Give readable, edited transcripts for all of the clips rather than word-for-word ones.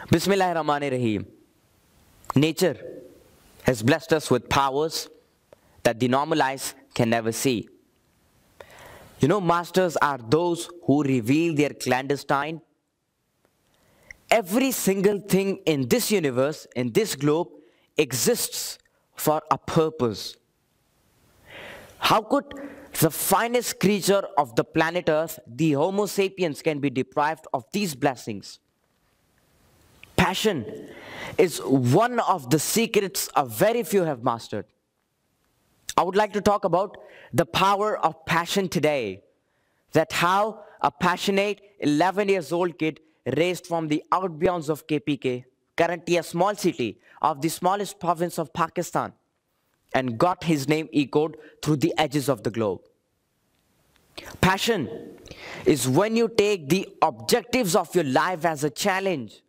Bismillahirrahmanirrahim. Nature has blessed us with powers that the normal eyes can never see. Masters are those who reveal their clandestine. Every single thing in this universe, in this globe, exists for a purpose. How could the finest creature of the planet Earth, the Homo sapiens, can be deprived of these blessings? Passion is one of the secrets a very few have mastered. I would like to talk about the power of passion today. That how a passionate 11 years old kid raised from the outbounds of KPK, currently a small city of the smallest province of Pakistan, and got his name echoed through the edges of the globe. Passion is when you take the objectives of your life as a challenge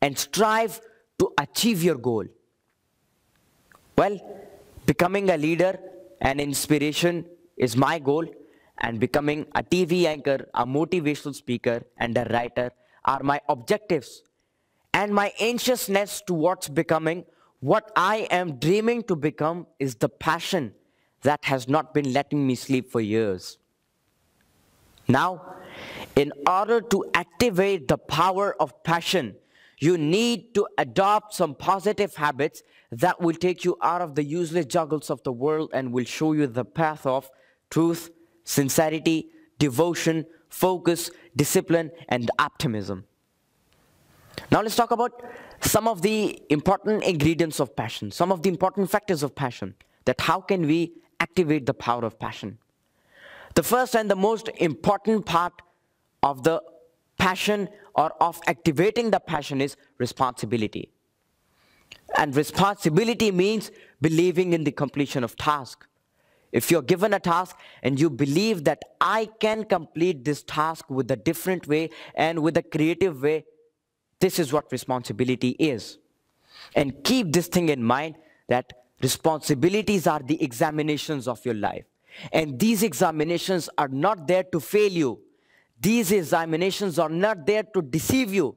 and strive to achieve your goal. Well, becoming a leader and inspiration is my goal, and becoming a TV anchor, a motivational speaker, and a writer are my objectives. And my anxiousness towards becoming what I am dreaming to become is the passion that has not been letting me sleep for years. Now, in order to activate the power of passion, you need to adopt some positive habits that will take you out of the useless juggles of the world and will show you the path of truth, sincerity, devotion, focus, discipline, and optimism. Now let's talk about some of the important ingredients of passion, some of the important factors of passion, that how can we activate the power of passion. The first and the most important part of the passion or of activating the passion is responsibility. And responsibility means believing in the completion of task. If you're given a task and you believe that I can complete this task with a different way and with a creative way, this is what responsibility is. And keep this thing in mind, that responsibilities are the examinations of your life. And these examinations are not there to fail you. These examinations are not there to deceive you.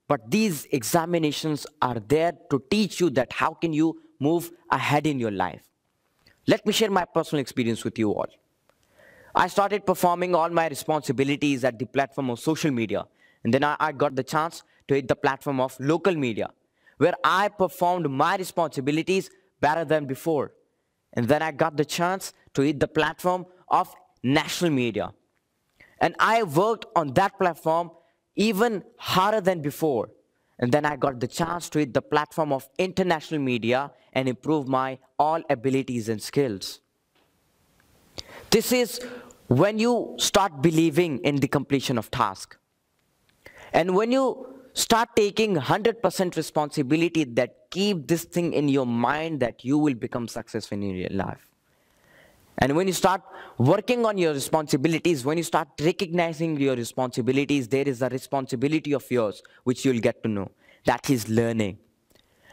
But these examinations are there to teach you that how can you move ahead in your life. Let me share my personal experience with you all. I started performing all my responsibilities at the platform of social media. And then I got the chance to hit the platform of local media, where I performed my responsibilities better than before. And then I got the chance to hit the platform of national media. And I worked on that platform even harder than before. And then I got the chance to hit the platform of international media and improve my all abilities and skills. This is when you start believing in the completion of task. And when you start taking 100% responsibility, that keep this thing in your mind that you will become successful in your life. And when you start working on your responsibilities, when you start recognizing your responsibilities, there is a responsibility of yours which you'll get to know. That is learning.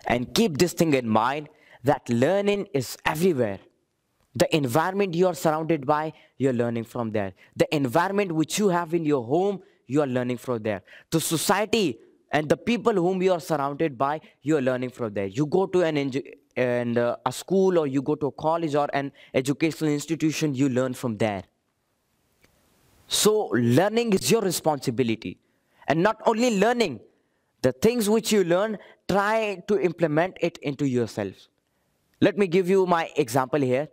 And keep this thing in mind, that learning is everywhere. The environment you are surrounded by, you're learning from there. The environment which you have in your home, you are learning from there. The society and the people whom you are surrounded by, you are learning from there. You go to a school, or you go to a college or an educational institution, you learn from there. So learning is your responsibility. And not only learning, the things which you learn, try to implement it into yourself. Let me give you my example here.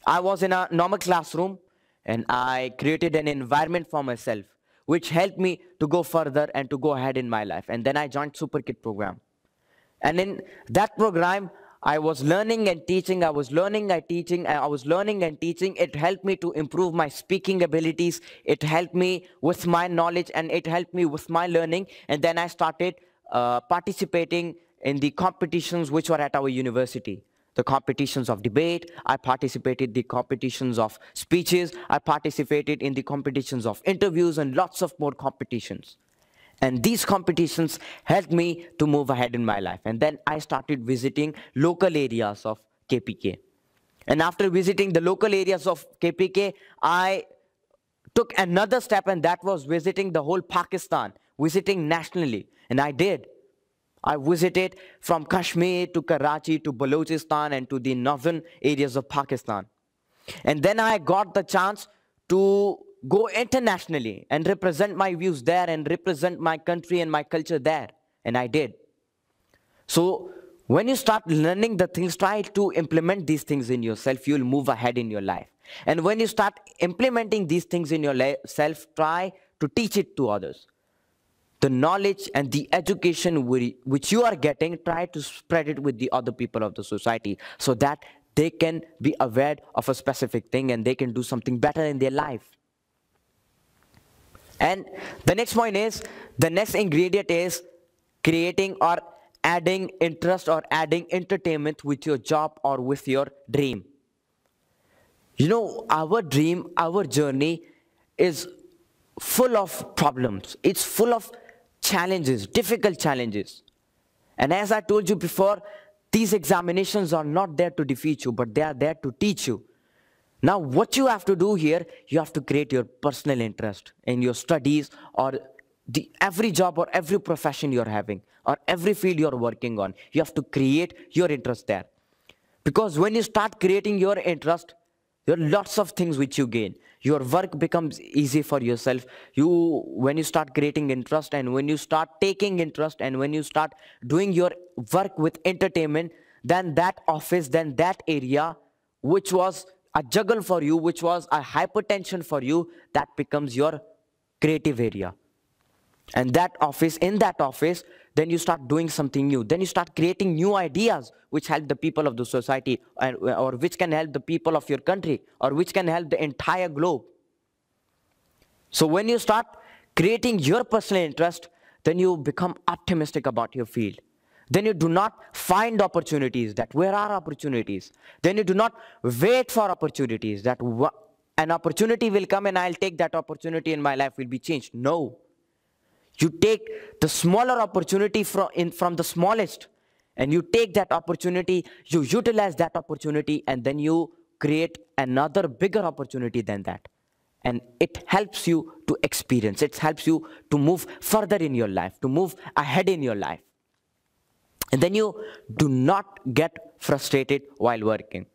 I was in a normal classroom and I created an environment for myself which helped me to go further and to go ahead in my life. And then I joined Super Kid program. And in that program, I was learning and teaching, I was learning and teaching. It helped me to improve my speaking abilities. It helped me with my knowledge and it helped me with my learning. And then I started participating in the competitions which were at our university. The competitions of debate, I participated in the competitions of speeches, I participated in the competitions of interviews and lots of more competitions. And these competitions helped me to move ahead in my life. And then I started visiting local areas of KPK. And after visiting the local areas of KPK, I took another step, and that was visiting the whole Pakistan, visiting nationally. And I did. I visited from Kashmir to Karachi to Balochistan and to the northern areas of Pakistan. And then I got the chance to go internationally and represent my views there and represent my country and my culture there. And I did. So when you start learning the things, try to implement these things in yourself, you'll move ahead in your life. And when you start implementing these things in yourself, try to teach it to others. The knowledge and the education which you are getting, try to spread it with the other people of the society so that they can be aware of a specific thing and they can do something better in their life. And the next point is, the next ingredient is creating or adding interest or adding entertainment with your job or with your dream. You know, our dream, our journey is full of problems. It's full of challenges, difficult challenges. And as I told you before, these examinations are not there to defeat you, but they are there to teach you. Now, what you have to do here, you have to create your personal interest in your studies or every job or every profession you're having or every field you're working on. You have to create your interest there. Because when you start creating your interest, there are lots of things which you gain. Your work becomes easy for yourself. When you start creating interest and when you start taking interest and when you start doing your work with entertainment, then that office, then that area, which was a juggle for you, which was a hypertension for you, that becomes your creative area. And in that office, then you start doing something new. Then you start creating new ideas which help the people of the society or which can help the people of your country or which can help the entire globe. So when you start creating your personal interest, then you become optimistic about your field. Then you do not find opportunities, that where are opportunities. Then you do not wait for opportunities, that an opportunity will come and I'll take that opportunity and my life will be changed. No. You take the smaller opportunity from the smallest, and you take that opportunity, you utilize that opportunity, and then you create another bigger opportunity than that. And it helps you to experience, it helps you to move further in your life, to move ahead in your life. And then you do not get frustrated while working.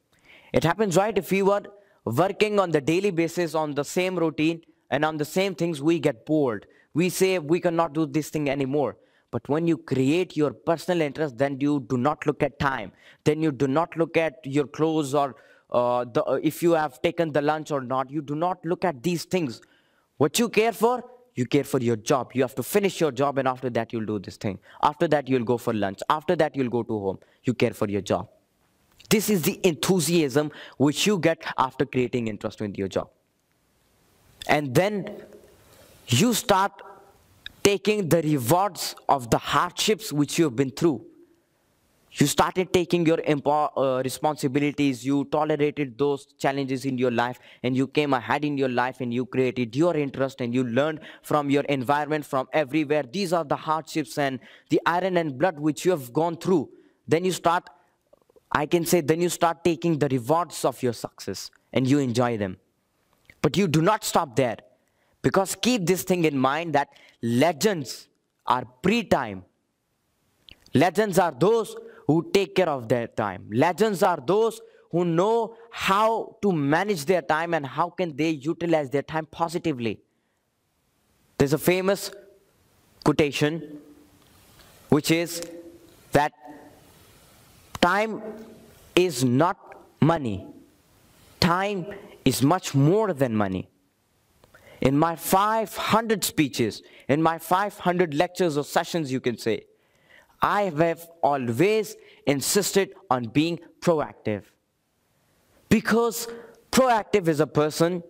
It happens, right? If we were working on the daily basis on the same routine and on the same things, we get bored. We say we cannot do this thing anymore. But when you create your personal interest, then you do not look at time. Then you do not look at your clothes or if you have taken the lunch or not. You do not look at these things. What you care for your job. You have to finish your job and after that you'll do this thing. After that you'll go for lunch. After that you'll go to home. You care for your job. This is the enthusiasm which you get after creating interest in your job. And then you start taking the rewards of the hardships which you have been through. You started taking your responsibilities, you tolerated those challenges in your life, and you came ahead in your life and you created your interest and you learned from your environment, from everywhere. These are the hardships and the iron and blood which you have gone through. Then you start, then you start taking the rewards of your success and you enjoy them. But you do not stop there. Because keep this thing in mind that legends are pre-time. Legends are those who take care of their time. Legends are those who know how to manage their time and how can they utilize their time positively. There's a famous quotation which is that time is not money. Time is much more than money. In my 500 speeches, in my 500 lectures or sessions, you can say, I have always insisted on being proactive. Because proactive is a person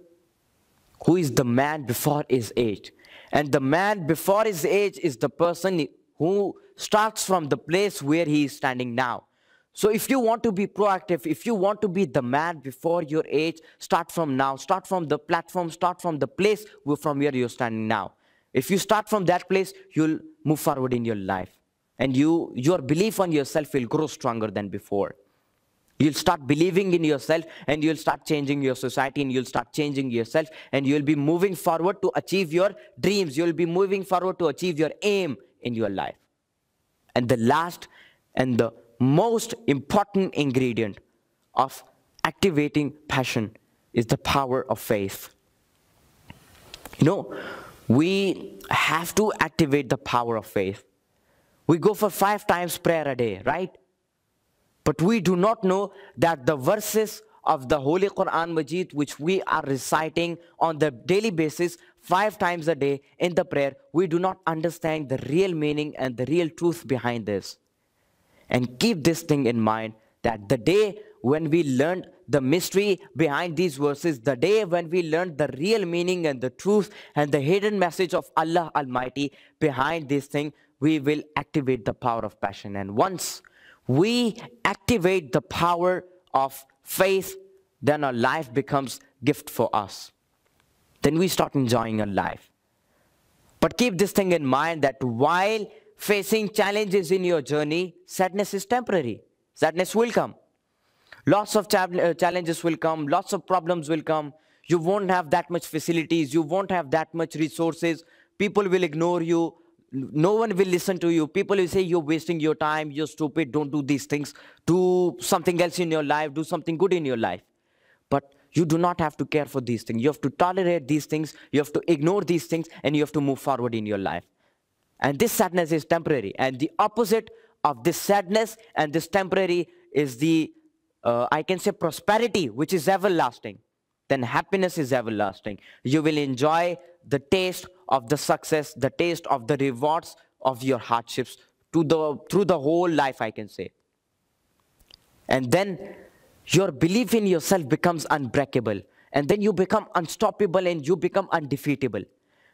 who is the man before his age. And the man before his age is the person who starts from the place where he is standing now. So if you want to be proactive, if you want to be the man before your age, start from now. Start from the platform, start from the place from where you're standing now. If you start from that place, you'll move forward in your life. And your belief on yourself will grow stronger than before. You'll start believing in yourself and you'll start changing your society and you'll start changing yourself and you'll be moving forward to achieve your dreams. You'll be moving forward to achieve your aim in your life. And the last and the most important ingredient of activating passion is the power of faith. You know, we have to activate the power of faith. We go for 5 times prayer a day, right? But we do not know that the verses of the Holy Quran Majid, which we are reciting on the daily basis 5 times a day in the prayer, we do not understand the real meaning and the real truth behind this. And keep this thing in mind, that the day when we learned the mystery behind these verses, the day when we learned the real meaning and the truth and the hidden message of Allah Almighty behind this thing, we will activate the power of passion. And once we activate the power of faith, then our life becomes gift for us. Then we start enjoying our life. But keep this thing in mind, that while facing challenges in your journey, sadness is temporary. Sadness will come. Lots of challenges will come. Lots of problems will come. You won't have that much facilities. You won't have that much resources. People will ignore you. No one will listen to you. People will say, you're wasting your time. You're stupid. Don't do these things. Do something else in your life. Do something good in your life. But you do not have to care for these things. You have to tolerate these things. You have to ignore these things. And you have to move forward in your life. And this sadness is temporary. And the opposite of this sadness and this temporary is the, I can say, prosperity, which is everlasting. Then happiness is everlasting. You will enjoy the taste of the success, the taste of the rewards of your hardships through the whole life, I can say. And then your belief in yourself becomes unbreakable. And then you become unstoppable and you become undefeatable.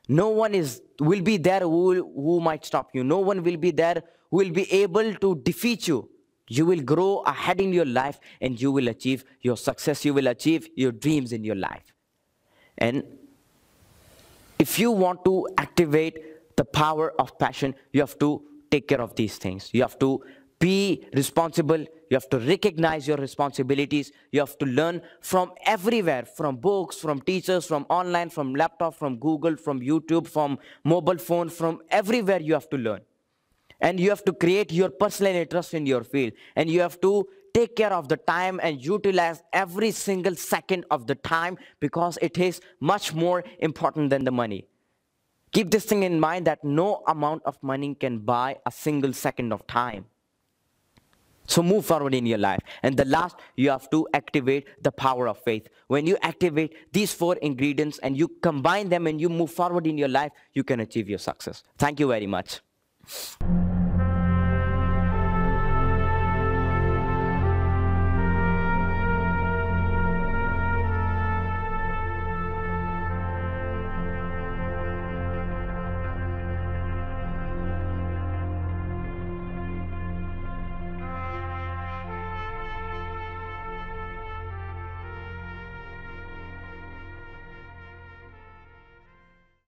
No one will be there who might stop you. No one will be there who will be able to defeat you. You will grow ahead in your life and you will achieve your success. You will achieve your dreams in your life. And if you want to activate the power of passion, you have to take care of these things. You have to be responsible. You have to recognize your responsibilities. You have to learn from everywhere, from books, from teachers, from online, from laptop, from Google, from YouTube, from mobile phone, from everywhere you have to learn. And you have to create your personal interest in your field. And you have to take care of the time and utilize every single second of the time, because it is much more important than the money. Keep this thing in mind, that no amount of money can buy a single second of time. So move forward in your life. And the last, you have to activate the power of faith. When you activate these 4 ingredients and you combine them and you move forward in your life, you can achieve your success. Thank you very much.